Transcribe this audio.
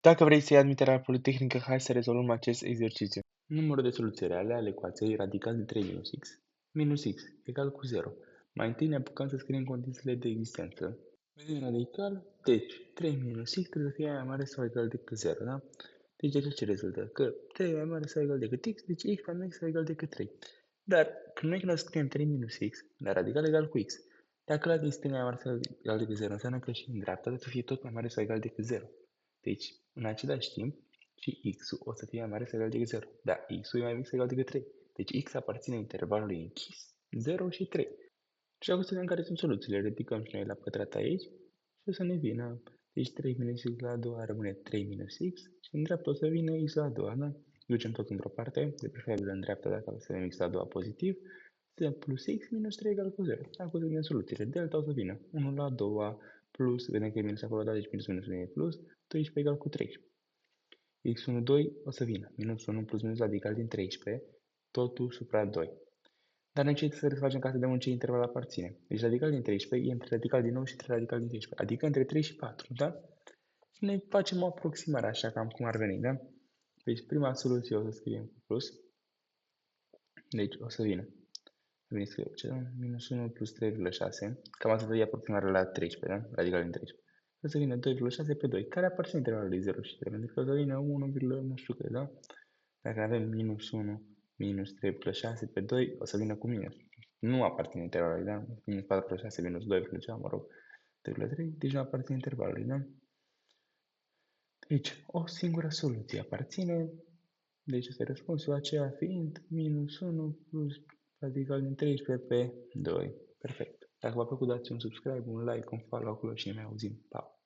Dacă vrei să iei admiterea la Politehnică, hai să rezolvăm acest exercițiu. Numărul de soluții reale ale ecuației radical de 3 minus x egal cu 0. Mai întâi ne apucăm să scriem condițiile de existență. Vedem radical, deci 3 minus x trebuie să fie mai mare sau egal decât 0, da? Deci de ce rezultă? Că 3 mai mare sau egal decât x, deci x mai mare sau egal decât 3. Dar când noi scriem 3 minus x, la radical egal cu x, dacă la din stânga e mai mare sau egal decât 0, înseamnă că și în dreapta trebuie să fie tot mai mare sau egal decât 0. Deci, în același timp, și x-ul o să fie mai mare sau egal decât 0. Dar x-ul e mai mic sau egal decât 3. Deci x aparține intervalului închis 0 și 3. Și acum să vedem care sunt soluțiile. Ridicăm și noi la pătrat aici și o să ne vină. Deci 3 minus x la a doua rămâne 3 minus x și în dreapta o să vină x la a doua, da? Ducem tot într-o parte, de preferabil în dreapta dacă să avem x la a doua pozitiv, plus x minus 3 egal cu 0. Acum să vedem soluțiile. Delta o să vină 1 la a doua plus, vedem că e minus acolo, da, deci minus 1 e plus, 12 egal cu 13. x1, 2 o să vină. Minus 1 plus minus radical din 13, totul supra 2. Dar noi ce trebuie să facem ca să vedem în ce interval aparține? Deci radical din 13 e între radical din 9 și între radical din 13, adică între 3 și 4, da? Și noi facem o aproximare așa, cam cum ar veni, da? Deci prima soluție o să scriem cu plus. Deci o să vină. Vine să scriem ce? Minus 1 plus 3,6. Cam asta e aproximarea la 13, da? Radical din 13. O să vină 2,6 pe 2, care aparține intervalului 0 și 3, pentru că o să vină 1, nu știu cât, da? Dacă avem minus 1 minus 3,6 pe 2, o să vină cu minus. Nu aparține intervalului, da? Minus 4,6 minus 2, mă rog, 3,3, deci nu aparține intervalului, da? Deci, o singură soluție aparține, deci este răspunsul aceea fiind minus 1 plus radical din 13 pe 2. Perfect. Dacă v-a plăcut, dați un subscribe, un like, un follow acolo și ne mai auzim. Pa!